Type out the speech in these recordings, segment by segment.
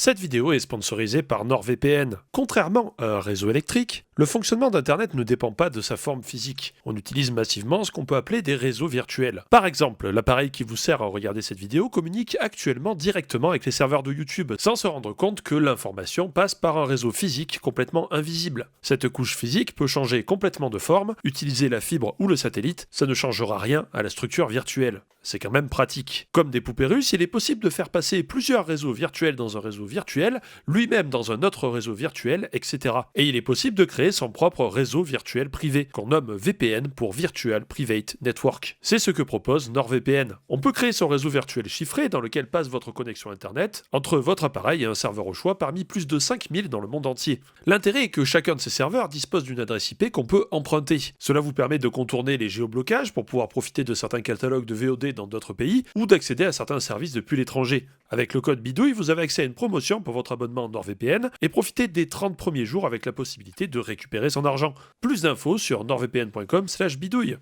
Cette vidéo est sponsorisée par NordVPN. Contrairement à un réseau électrique, le fonctionnement d'Internet ne dépend pas de sa forme physique. On utilise massivement ce qu'on peut appeler des réseaux virtuels. Par exemple, l'appareil qui vous sert à regarder cette vidéo communique actuellement directement avec les serveurs de YouTube, sans se rendre compte que l'information passe par un réseau physique complètement invisible. Cette couche physique peut changer complètement de forme, utiliser la fibre ou le satellite, ça ne changera rien à la structure virtuelle. C'est quand même pratique. Comme des poupées russes, il est possible de faire passer plusieurs réseaux virtuels dans un réseau virtuel, lui-même dans un autre réseau virtuel, etc. Et il est possible de créer son propre réseau virtuel privé, qu'on nomme VPN pour Virtual Private Network. C'est ce que propose NordVPN. On peut créer son réseau virtuel chiffré dans lequel passe votre connexion Internet entre votre appareil et un serveur au choix parmi plus de 5000 dans le monde entier. L'intérêt est que chacun de ces serveurs dispose d'une adresse IP qu'on peut emprunter. Cela vous permet de contourner les géoblocages pour pouvoir profiter de certains catalogues de VOD dans d'autres pays ou d'accéder à certains services depuis l'étranger. Avec le code Bidouille, vous avez accès à une promotion pour votre abonnement NordVPN et profitez des 30 premiers jours avec la possibilité de récupérer son argent. Plus d'infos sur nordvpn.com/bidouille.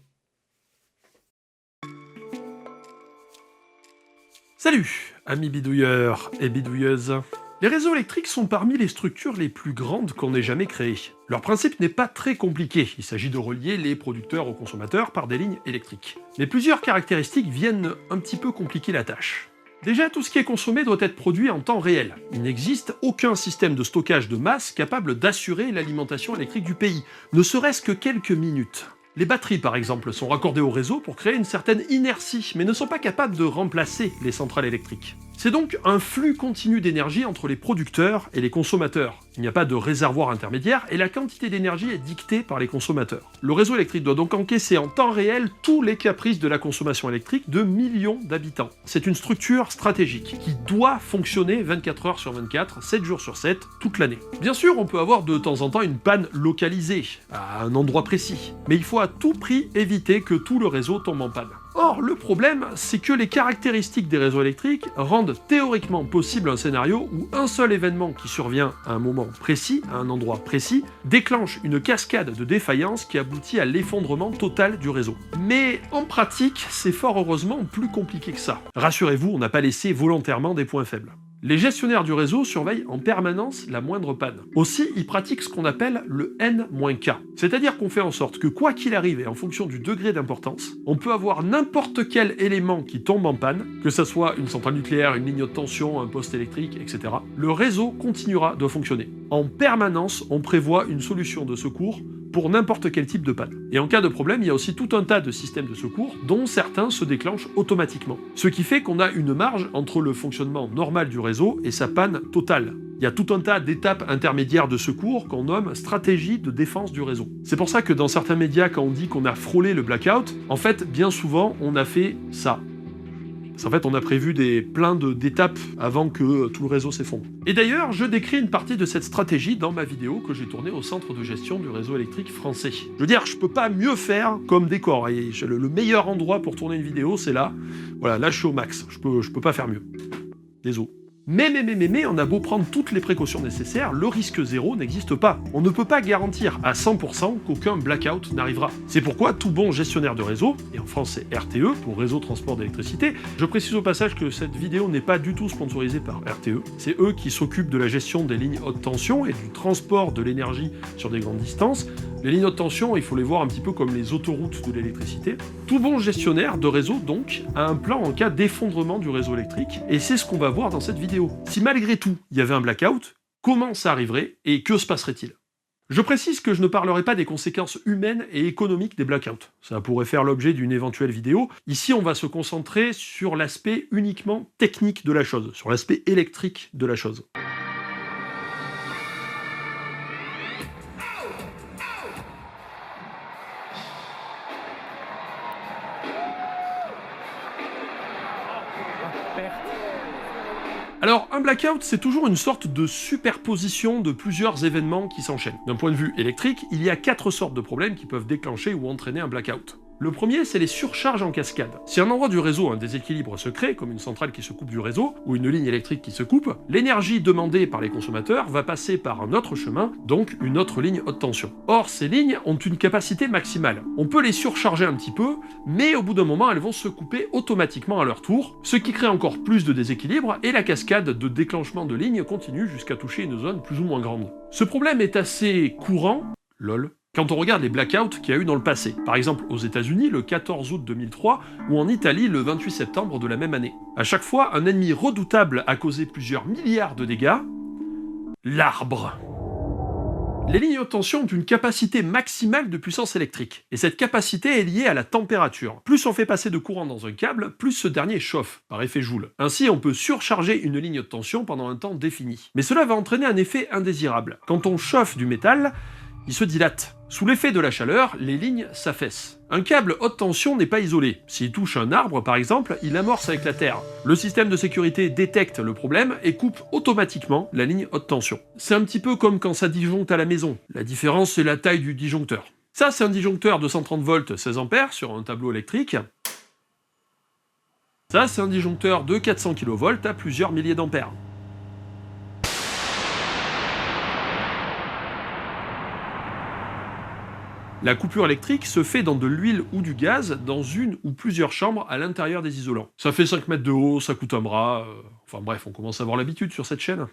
Salut, amis bidouilleurs et bidouilleuses. Les réseaux électriques sont parmi les structures les plus grandes qu'on ait jamais créées. Leur principe n'est pas très compliqué, il s'agit de relier les producteurs aux consommateurs par des lignes électriques. Mais plusieurs caractéristiques viennent un petit peu compliquer la tâche. Déjà, tout ce qui est consommé doit être produit en temps réel. Il n'existe aucun système de stockage de masse capable d'assurer l'alimentation électrique du pays, ne serait-ce que quelques minutes. Les batteries, par exemple, sont raccordées au réseau pour créer une certaine inertie, mais ne sont pas capables de remplacer les centrales électriques. C'est donc un flux continu d'énergie entre les producteurs et les consommateurs. Il n'y a pas de réservoir intermédiaire et la quantité d'énergie est dictée par les consommateurs. Le réseau électrique doit donc encaisser en temps réel tous les caprices de la consommation électrique de millions d'habitants. C'est une structure stratégique qui doit fonctionner 24 heures sur 24, 7 jours sur 7, toute l'année. Bien sûr, on peut avoir de temps en temps une panne localisée, à un endroit précis, mais il faut à tout prix éviter que tout le réseau tombe en panne. Or, le problème, c'est que les caractéristiques des réseaux électriques rendent théoriquement possible un scénario où un seul événement qui survient à un moment précis, à un endroit précis, déclenche une cascade de défaillances qui aboutit à l'effondrement total du réseau. Mais en pratique, c'est fort heureusement plus compliqué que ça. Rassurez-vous, on n'a pas laissé volontairement des points faibles. Les gestionnaires du réseau surveillent en permanence la moindre panne. Aussi, ils pratiquent ce qu'on appelle le N-K. C'est-à-dire qu'on fait en sorte que quoi qu'il arrive, et en fonction du degré d'importance, on peut avoir n'importe quel élément qui tombe en panne, que ça soit une centrale nucléaire, une ligne de tension, un poste électrique, etc. Le réseau continuera de fonctionner. En permanence, on prévoit une solution de secours pour n'importe quel type de panne. Et en cas de problème, il y a aussi tout un tas de systèmes de secours, dont certains se déclenchent automatiquement. Ce qui fait qu'on a une marge entre le fonctionnement normal du réseau et sa panne totale. Il y a tout un tas d'étapes intermédiaires de secours qu'on nomme stratégie de défense du réseau. C'est pour ça que dans certains médias, quand on dit qu'on a frôlé le blackout, en fait, bien souvent, on a fait ça. En fait, on a prévu plein d'étapes avant que tout le réseau s'effondre. Et d'ailleurs, je décris une partie de cette stratégie dans ma vidéo que j'ai tournée au centre de gestion du réseau électrique français. Je veux dire, je peux pas mieux faire comme décor. Et le meilleur endroit pour tourner une vidéo, c'est là. Voilà, là je suis au max. Je peux pas faire mieux. Désolé. Mais, on a beau prendre toutes les précautions nécessaires, le risque zéro n'existe pas. On ne peut pas garantir à 100% qu'aucun blackout n'arrivera. C'est pourquoi tout bon gestionnaire de réseau, et en France c'est RTE, pour Réseau Transport d'Électricité, je précise au passage que cette vidéo n'est pas du tout sponsorisée par RTE, c'est eux qui s'occupent de la gestion des lignes haute tension et du transport de l'énergie sur des grandes distances. Les lignes haute tension, il faut les voir un petit peu comme les autoroutes de l'électricité. Tout bon gestionnaire de réseau, donc, a un plan en cas d'effondrement du réseau électrique, et c'est ce qu'on va voir dans cette vidéo. Si malgré tout, il y avait un blackout, comment ça arriverait et que se passerait-il ? Je précise que je ne parlerai pas des conséquences humaines et économiques des blackouts. Ça pourrait faire l'objet d'une éventuelle vidéo. Ici, on va se concentrer sur l'aspect uniquement technique de la chose, sur l'aspect électrique de la chose. Alors, un blackout, c'est toujours une sorte de superposition de plusieurs événements qui s'enchaînent. D'un point de vue électrique, il y a 4 sortes de problèmes qui peuvent déclencher ou entraîner un blackout. Le premier, c'est les surcharges en cascade. Si à un endroit du réseau un déséquilibre se crée, comme une centrale qui se coupe du réseau, ou une ligne électrique qui se coupe, l'énergie demandée par les consommateurs va passer par un autre chemin, donc une autre ligne haute tension. Or, ces lignes ont une capacité maximale. On peut les surcharger un petit peu, mais au bout d'un moment, elles vont se couper automatiquement à leur tour, ce qui crée encore plus de déséquilibre, et la cascade de déclenchement de lignes continue jusqu'à toucher une zone plus ou moins grande. Ce problème est assez courant, lol, quand on regarde les blackouts qu'il y a eu dans le passé. Par exemple aux États-Unis le 14 août 2003 ou en Italie le 28 septembre de la même année. À chaque fois, un ennemi redoutable a causé plusieurs milliards de dégâts. L'arbre. Les lignes haute tension ont une capacité maximale de puissance électrique, et cette capacité est liée à la température. Plus on fait passer de courant dans un câble, plus ce dernier chauffe, par effet Joule. Ainsi, on peut surcharger une ligne haute tension pendant un temps défini. Mais cela va entraîner un effet indésirable. Quand on chauffe du métal, il se dilate. Sous l'effet de la chaleur, les lignes s'affaissent. Un câble haute tension n'est pas isolé. S'il touche un arbre, par exemple, il amorce avec la terre. Le système de sécurité détecte le problème et coupe automatiquement la ligne haute tension. C'est un petit peu comme quand ça disjoncte à la maison. La différence, c'est la taille du disjoncteur. Ça, c'est un disjoncteur de 130 volts 16 ampères sur un tableau électrique. Ça, c'est un disjoncteur de 400 kV à plusieurs milliers d'ampères. La coupure électrique se fait dans de l'huile ou du gaz dans une ou plusieurs chambres à l'intérieur des isolants. Ça fait 5 mètres de haut, ça coûte un bras... Enfin bref, on commence à avoir l'habitude sur cette chaîne.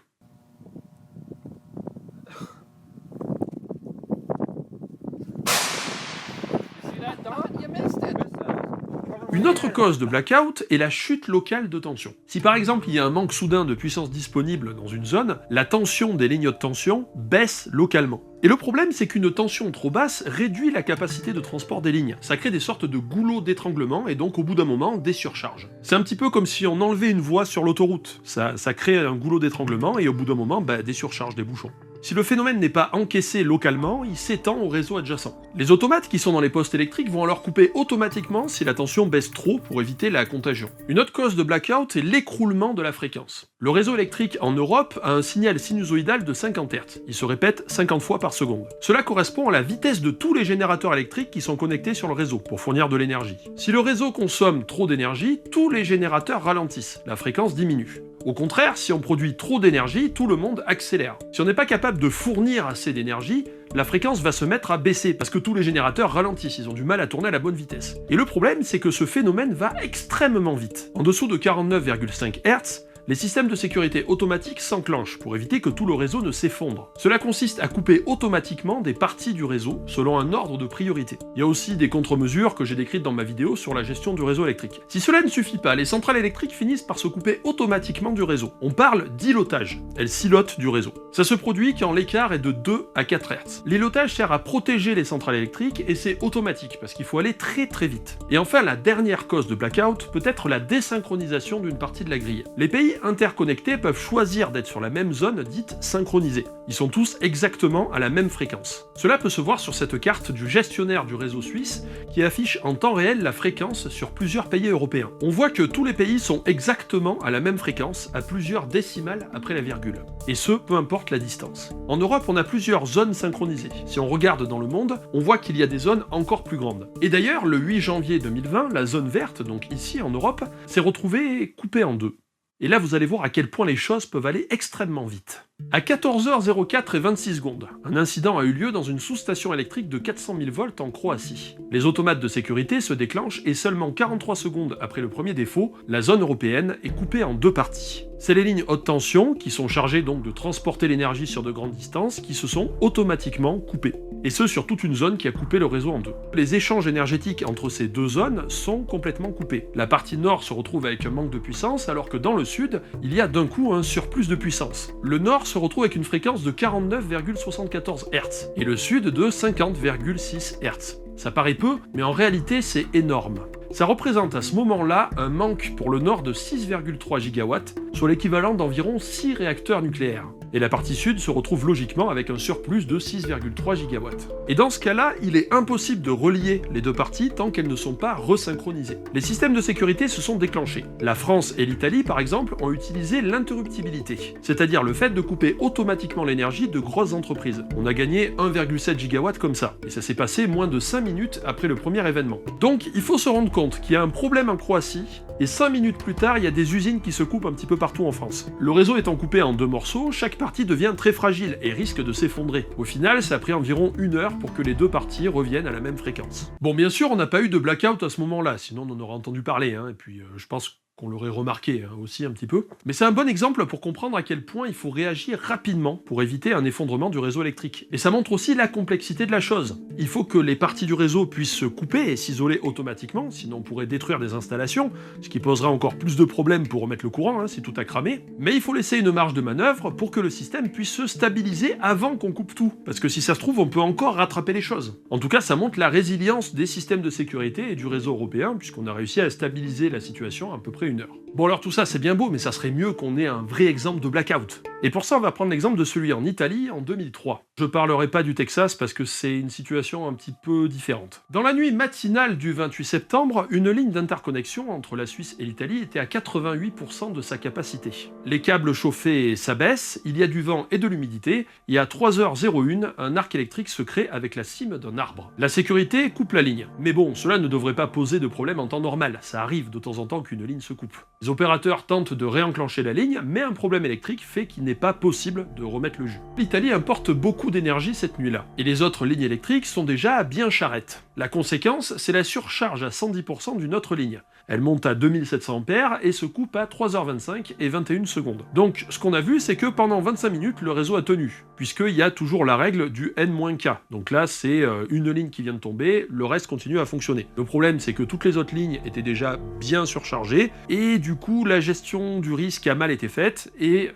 Une autre cause de blackout est la chute locale de tension. Si par exemple il y a un manque soudain de puissance disponible dans une zone, la tension des lignes haute tension baisse localement. Et le problème, c'est qu'une tension trop basse réduit la capacité de transport des lignes. Ça crée des sortes de goulots d'étranglement et donc au bout d'un moment, des surcharges. C'est un petit peu comme si on enlevait une voie sur l'autoroute. Ça crée un goulot d'étranglement et au bout d'un moment, des surcharges, des bouchons. Si le phénomène n'est pas encaissé localement, il s'étend au réseau adjacent. Les automates qui sont dans les postes électriques vont alors couper automatiquement si la tension baisse trop pour éviter la contagion. Une autre cause de blackout est l'écroulement de la fréquence. Le réseau électrique en Europe a un signal sinusoïdal de 50 Hz. Il se répète 50 fois par seconde. Cela correspond à la vitesse de tous les générateurs électriques qui sont connectés sur le réseau pour fournir de l'énergie. Si le réseau consomme trop d'énergie, tous les générateurs ralentissent, la fréquence diminue. Au contraire, si on produit trop d'énergie, tout le monde accélère. Si on n'est pas capable de fournir assez d'énergie, la fréquence va se mettre à baisser, parce que tous les générateurs ralentissent, ils ont du mal à tourner à la bonne vitesse. Et le problème, c'est que ce phénomène va extrêmement vite. En dessous de 49,5 Hz, les systèmes de sécurité automatiques s'enclenchent pour éviter que tout le réseau ne s'effondre. Cela consiste à couper automatiquement des parties du réseau selon un ordre de priorité. Il y a aussi des contre-mesures que j'ai décrites dans ma vidéo sur la gestion du réseau électrique. Si cela ne suffit pas, les centrales électriques finissent par se couper automatiquement du réseau. On parle d'îlotage. Elles silotent du réseau. Ça se produit quand l'écart est de 2 à 4 Hz. L'îlotage sert à protéger les centrales électriques et c'est automatique parce qu'il faut aller très très vite. Et enfin, la dernière cause de blackout peut être la désynchronisation d'une partie de la grille. Les pays interconnectés peuvent choisir d'être sur la même zone dite synchronisée. Ils sont tous exactement à la même fréquence. Cela peut se voir sur cette carte du gestionnaire du réseau suisse qui affiche en temps réel la fréquence sur plusieurs pays européens. On voit que tous les pays sont exactement à la même fréquence, à plusieurs décimales après la virgule. Et ce, peu importe la distance. En Europe, on a plusieurs zones synchronisées. Si on regarde dans le monde, on voit qu'il y a des zones encore plus grandes. Et d'ailleurs, le 8 janvier 2020, la zone verte, donc ici en Europe, s'est retrouvée coupée en deux. Et là, vous allez voir à quel point les choses peuvent aller extrêmement vite. À 14h04 et 26 secondes, un incident a eu lieu dans une sous-station électrique de 400 000 volts en Croatie. Les automates de sécurité se déclenchent et seulement 43 secondes après le premier défaut, la zone européenne est coupée en deux parties. C'est les lignes haute tension, qui sont chargées donc de transporter l'énergie sur de grandes distances, qui se sont automatiquement coupées. Et ce, sur toute une zone qui a coupé le réseau en deux. Les échanges énergétiques entre ces deux zones sont complètement coupés. La partie nord se retrouve avec un manque de puissance, alors que dans le sud, il y a d'un coup un surplus de puissance. Le nord se retrouve avec une fréquence de 49,74 Hz, et le sud de 50,6 Hz. Ça paraît peu, mais en réalité c'est énorme. Ça représente à ce moment-là un manque pour le nord de 6,3 GW, soit l'équivalent d'environ 6 réacteurs nucléaires. et la partie sud se retrouve logiquement avec un surplus de 6,3 gigawatts. Et dans ce cas-là, il est impossible de relier les deux parties tant qu'elles ne sont pas resynchronisées. Les systèmes de sécurité se sont déclenchés. La France et l'Italie, par exemple, ont utilisé l'interruptibilité, c'est-à-dire le fait de couper automatiquement l'énergie de grosses entreprises. On a gagné 1,7 gigawatts comme ça, et ça s'est passé moins de 5 minutes après le premier événement. Donc il faut se rendre compte qu'il y a un problème en Croatie, et 5 minutes plus tard, il y a des usines qui se coupent un petit peu partout en France. Le réseau étant coupé en 2 morceaux, chaque partie devient très fragile et risque de s'effondrer. Au final, ça a pris environ 1 heure pour que les deux parties reviennent à la même fréquence. Bon, bien sûr, on n'a pas eu de blackout à ce moment-là, sinon on en aurait entendu parler, et puis je pense qu'on l'aurait remarqué aussi un petit peu. Mais c'est un bon exemple pour comprendre à quel point il faut réagir rapidement pour éviter un effondrement du réseau électrique. Et ça montre aussi la complexité de la chose. Il faut que les parties du réseau puissent se couper et s'isoler automatiquement, sinon on pourrait détruire des installations, ce qui poserait encore plus de problèmes pour remettre le courant, si tout a cramé. Mais il faut laisser une marge de manœuvre pour que le système puisse se stabiliser avant qu'on coupe tout. Parce que si ça se trouve, on peut encore rattraper les choses. En tout cas, ça montre la résilience des systèmes de sécurité et du réseau européen, puisqu'on a réussi à stabiliser la situation à peu près 1 heure. Bon alors tout ça c'est bien beau, mais ça serait mieux qu'on ait un vrai exemple de blackout. Et pour ça on va prendre l'exemple de celui en Italie en 2003. Je parlerai pas du Texas parce que c'est une situation un petit peu différente. Dans la nuit matinale du 28 septembre, une ligne d'interconnexion entre la Suisse et l'Italie était à 88% de sa capacité. Les câbles chauffés s'abaissent, il y a du vent et de l'humidité, et à 3h01, un arc électrique se crée avec la cime d'un arbre. La sécurité coupe la ligne. Mais bon, cela ne devrait pas poser de problème en temps normal, ça arrive de temps en temps qu'une ligne se coupe. Les opérateurs tentent de réenclencher la ligne, mais un problème électrique fait qu'il n'est pas possible de remettre le jus. L'Italie importe beaucoup d'énergie cette nuit-là, et les autres lignes électriques sont déjà bien charrettes. La conséquence, c'est la surcharge à 110% d'une autre ligne. Elle monte à 2700 ampères et se coupe à 3h25 et 21 secondes. Donc ce qu'on a vu, c'est que pendant 25 minutes, le réseau a tenu, puisqu'il y a toujours la règle du N-K. Donc là, c'est une ligne qui vient de tomber, le reste continue à fonctionner. Le problème, c'est que toutes les autres lignes étaient déjà bien surchargées, et du coup, la gestion du risque a mal été faite, et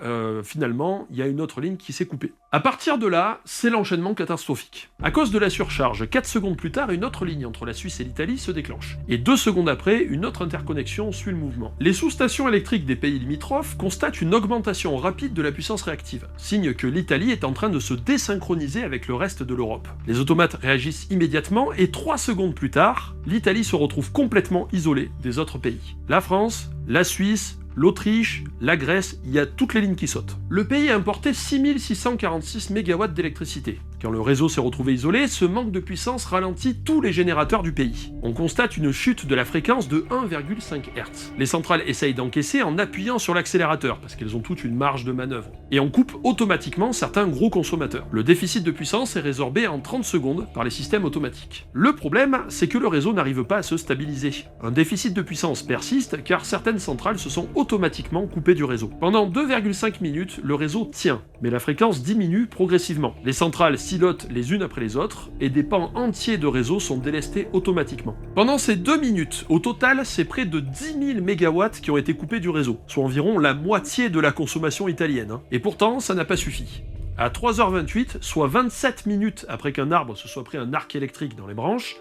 finalement, il y a une autre ligne qui s'est coupée. À partir de là, c'est l'enchaînement catastrophique. À cause de la surcharge, 4 secondes plus tard, une autre ligne entre la Suisse et l'Italie se déclenche. Et 2 secondes après, une autre interconnexion suit le mouvement. Les sous-stations électriques des pays limitrophes constatent une augmentation rapide de la puissance réactive, signe que l'Italie est en train de se désynchroniser avec le reste de l'Europe. Les automates réagissent immédiatement et 3 secondes plus tard, l'Italie se retrouve complètement isolée des autres pays. La France, la Suisse, l'Autriche, la Grèce, il y a toutes les lignes qui sautent. Le pays a importé 6646 MW d'électricité. Quand le réseau s'est retrouvé isolé, ce manque de puissance ralentit tous les générateurs du pays. On constate une chute de la fréquence de 1,5 Hz. Les centrales essayent d'encaisser en appuyant sur l'accélérateur, parce qu'elles ont toute une marge de manœuvre. Et on coupe automatiquement certains gros consommateurs. Le déficit de puissance est résorbé en 30 secondes par les systèmes automatiques. Le problème, c'est que le réseau n'arrive pas à se stabiliser. Un déficit de puissance persiste, car certaines centrales se sont automatiquement coupées du réseau. Pendant 2,5 minutes, le réseau tient, mais la fréquence diminue progressivement. Les centrales silotent les unes après les autres, et des pans entiers de réseau sont délestés automatiquement. Pendant ces 2 minutes, au total, c'est près de 10 000 MW qui ont été coupés du réseau, soit environ la moitié de la consommation italienne. Et pourtant, ça n'a pas suffi. À 3h28, soit 27 minutes après qu'un arbre se soit pris un arc électrique dans les branches,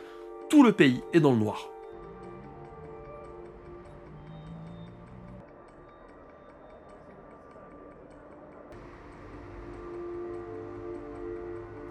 tout le pays est dans le noir.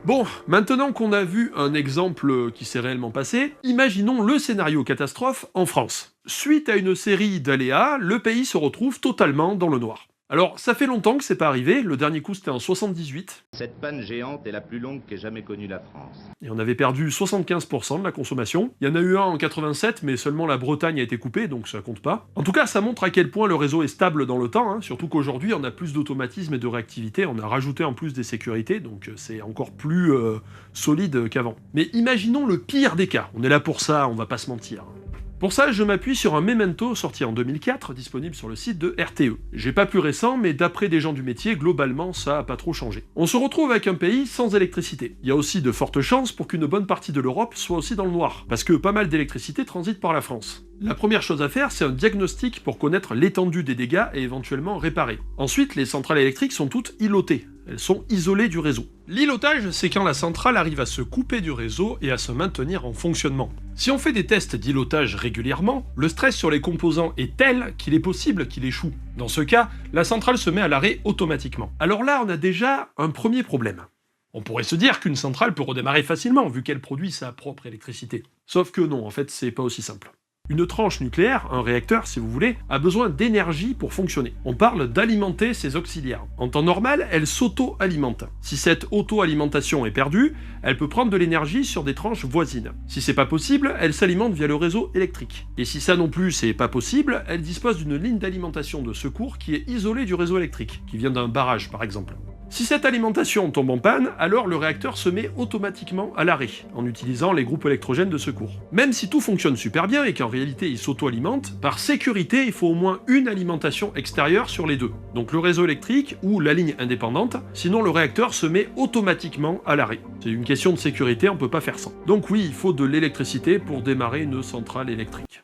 Bon, maintenant qu'on a vu un exemple qui s'est réellement passé, imaginons le scénario catastrophe en France. Suite à une série d'aléas, le pays se retrouve totalement dans le noir. Alors, ça fait longtemps que c'est pas arrivé, le dernier coup c'était en 78. Cette panne géante est la plus longue qu'ait jamais connue la France. Et on avait perdu 75% de la consommation. Il y en a eu un en 87, mais seulement la Bretagne a été coupée, donc ça compte pas. En tout cas, ça montre à quel point le réseau est stable dans le temps, surtout qu'aujourd'hui on a plus d'automatisme et de réactivité, on a rajouté en plus des sécurités, donc c'est encore plus solide qu'avant. Mais imaginons le pire des cas, on est là pour ça, on va pas se mentir. Pour ça, je m'appuie sur un memento sorti en 2004, disponible sur le site de RTE. J'ai pas plus récent, mais d'après des gens du métier, globalement, ça a pas trop changé. On se retrouve avec un pays sans électricité. Il y a aussi de fortes chances pour qu'une bonne partie de l'Europe soit aussi dans le noir, parce que pas mal d'électricité transite par la France. La première chose à faire, c'est un diagnostic pour connaître l'étendue des dégâts et éventuellement réparer. Ensuite, les centrales électriques sont toutes îlotées. elles sont isolées du réseau. L'îlotage, c'est quand la centrale arrive à se couper du réseau et à se maintenir en fonctionnement. Si on fait des tests d'îlotage régulièrement, le stress sur les composants est tel qu'il est possible qu'il échoue. Dans ce cas, la centrale se met à l'arrêt automatiquement. Alors là, on a déjà un premier problème. On pourrait se dire qu'une centrale peut redémarrer facilement, vu qu'elle produit sa propre électricité. Sauf que non, en fait, c'est pas aussi simple. Une tranche nucléaire, un réacteur si vous voulez, a besoin d'énergie pour fonctionner. On parle d'alimenter ses auxiliaires. En temps normal, elle s'auto-alimente. Si cette auto-alimentation est perdue, elle peut prendre de l'énergie sur des tranches voisines. Si c'est pas possible, elle s'alimente via le réseau électrique. Et si ça non plus c'est pas possible, elle dispose d'une ligne d'alimentation de secours qui est isolée du réseau électrique, qui vient d'un barrage par exemple. Si cette alimentation tombe en panne, alors le réacteur se met automatiquement à l'arrêt, en utilisant les groupes électrogènes de secours. Même si tout fonctionne super bien et qu'en réalité il s'auto-alimente, par sécurité il faut au moins une alimentation extérieure sur les deux. Donc le réseau électrique ou la ligne indépendante, sinon le réacteur se met automatiquement à l'arrêt. C'est une question de sécurité, on peut pas faire sans. Donc oui, il faut de l'électricité pour démarrer une centrale électrique.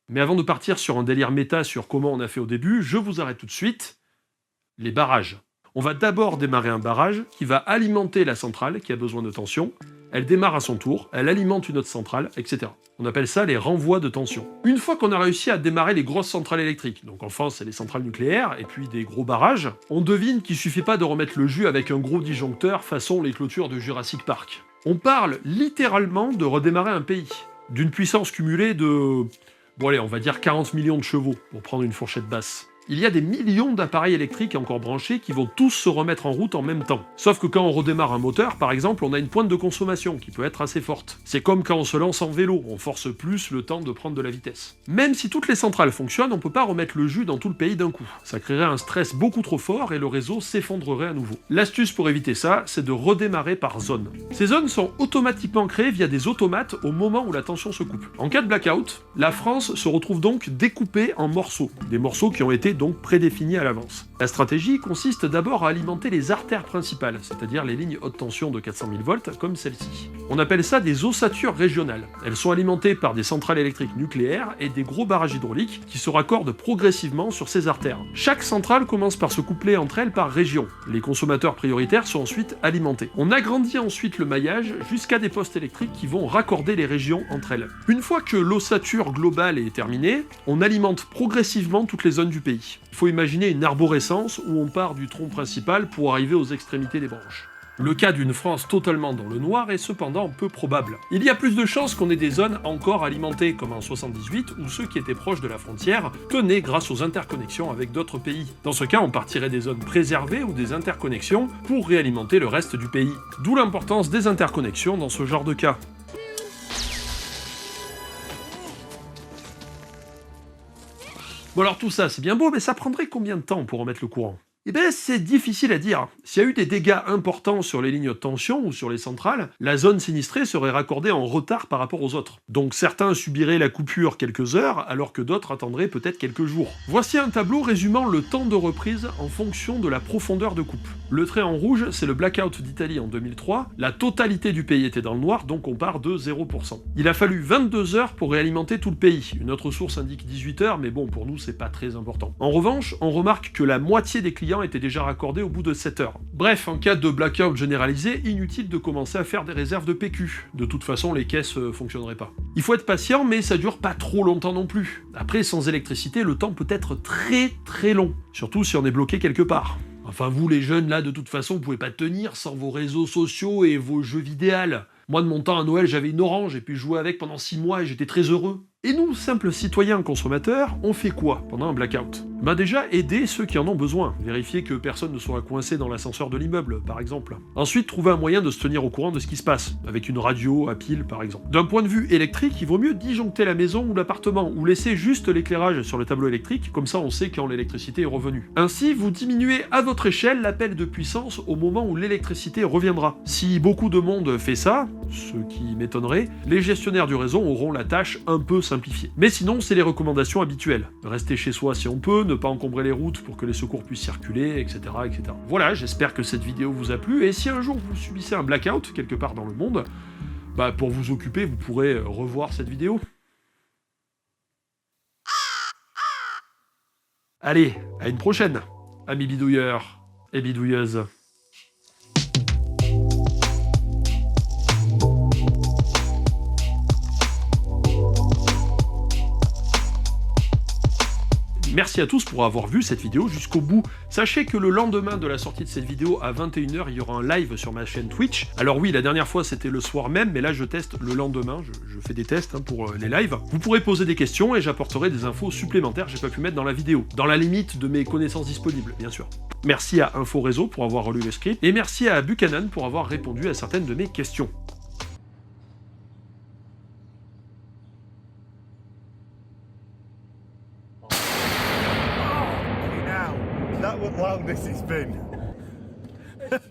Mais avant de partir sur un délire méta sur comment on a fait au début, je vous arrête tout de suite. Les barrages. On va d'abord démarrer un barrage qui va alimenter la centrale qui a besoin de tension. Elle démarre à son tour, elle alimente une autre centrale, etc. On appelle ça les renvois de tension. Une fois qu'on a réussi à démarrer les grosses centrales électriques, donc en France c'est les centrales nucléaires et puis des gros barrages, on devine qu'il suffit pas de remettre le jus avec un gros disjoncteur façon les clôtures de Jurassic Park. On parle littéralement de redémarrer un pays, d'une puissance cumulée de... bon allez, on va dire 40 millions de chevaux, pour prendre une fourchette basse. Il y a des millions d'appareils électriques encore branchés qui vont tous se remettre en route en même temps. Sauf que quand on redémarre un moteur, par exemple, on a une pointe de consommation qui peut être assez forte. C'est comme quand on se lance en vélo, on force plus le temps de prendre de la vitesse. Même si toutes les centrales fonctionnent, on peut pas remettre le jus dans tout le pays d'un coup. Ça créerait un stress beaucoup trop fort et le réseau s'effondrerait à nouveau. L'astuce pour éviter ça, c'est de redémarrer par zone. Ces zones sont automatiquement créées via des automates au moment où la tension se coupe. En cas de blackout, la France se retrouve donc découpée en morceaux. Des morceaux qui ont été donc prédéfinis à l'avance. La stratégie consiste d'abord à alimenter les artères principales, c'est-à-dire les lignes haute tension de 400 000 volts comme celle-ci. On appelle ça des ossatures régionales. Elles sont alimentées par des centrales électriques nucléaires et des gros barrages hydrauliques qui se raccordent progressivement sur ces artères. Chaque centrale commence par se coupler entre elles par région. Les consommateurs prioritaires sont ensuite alimentés. On agrandit ensuite le maillage jusqu'à des postes électriques qui vont raccorder les régions entre elles. Une fois que l'ossature globale est terminée, on alimente progressivement toutes les zones du pays. Il faut imaginer une arborescence où on part du tronc principal pour arriver aux extrémités des branches. Le cas d'une France totalement dans le noir est cependant peu probable. Il y a plus de chances qu'on ait des zones encore alimentées, comme en 78, où ceux qui étaient proches de la frontière tenaient grâce aux interconnexions avec d'autres pays. Dans ce cas, on partirait des zones préservées ou des interconnexions pour réalimenter le reste du pays. D'où l'importance des interconnexions dans ce genre de cas. Bon alors tout ça c'est bien beau, mais ça prendrait combien de temps pour remettre le courant ? Eh ben c'est difficile à dire. S'il y a eu des dégâts importants sur les lignes de tension ou sur les centrales, la zone sinistrée serait raccordée en retard par rapport aux autres. Donc certains subiraient la coupure quelques heures, alors que d'autres attendraient peut-être quelques jours. Voici un tableau résumant le temps de reprise en fonction de la profondeur de coupe. Le trait en rouge, c'est le blackout d'Italie en 2003. La totalité du pays était dans le noir, donc on part de 0%. Il a fallu 22 heures pour réalimenter tout le pays. Une autre source indique 18 heures, mais bon, pour nous, c'est pas très important. En revanche, on remarque que la moitié des clients étaient déjà raccordés au bout de 7 heures. Bref, en cas de blackout généralisé, inutile de commencer à faire des réserves de PQ. De toute façon, les caisses fonctionneraient pas. Il faut être patient, mais ça dure pas trop longtemps non plus. Après, sans électricité, le temps peut être très long. Surtout si on est bloqué quelque part. Enfin, vous les jeunes, là, de toute façon, vous pouvez pas tenir sans vos réseaux sociaux et vos jeux vidéo. Moi, de mon temps à Noël, j'avais une Orange et puis je jouais avec pendant 6 mois et j'étais très heureux. Et nous, simples citoyens consommateurs, on fait quoi pendant un blackout ? Déjà, aider ceux qui en ont besoin. Vérifier que personne ne soit coincé dans l'ascenseur de l'immeuble, par exemple. Ensuite, trouver un moyen de se tenir au courant de ce qui se passe, avec une radio à pile, par exemple. D'un point de vue électrique, il vaut mieux disjoncter la maison ou l'appartement, ou laisser juste l'éclairage sur le tableau électrique, comme ça on sait quand l'électricité est revenue. Ainsi, vous diminuez à votre échelle l'appel de puissance au moment où l'électricité reviendra. Si beaucoup de monde fait ça, ce qui m'étonnerait, les gestionnaires du réseau auront la tâche un peu simplifiée. Mais sinon, c'est les recommandations habituelles. Rester chez soi si on peut, ne pas encombrer les routes pour que les secours puissent circuler, etc. etc. Voilà, j'espère que cette vidéo vous a plu, et si un jour vous subissez un blackout quelque part dans le monde, pour vous occuper, vous pourrez revoir cette vidéo. Allez, à une prochaine, amis bidouilleurs et bidouilleuses. Merci à tous pour avoir vu cette vidéo jusqu'au bout. Sachez que le lendemain de la sortie de cette vidéo, à 21 h, il y aura un live sur ma chaîne Twitch. Alors oui, la dernière fois c'était le soir même, mais là je teste le lendemain, je fais des tests pour les lives. Vous pourrez poser des questions et j'apporterai des infos supplémentaires que j'ai pas pu mettre dans la vidéo, dans la limite de mes connaissances disponibles, bien sûr. Merci à Info Réseau pour avoir relu le script, et merci à Buchanan pour avoir répondu à certaines de mes questions. Now, that what long this has been.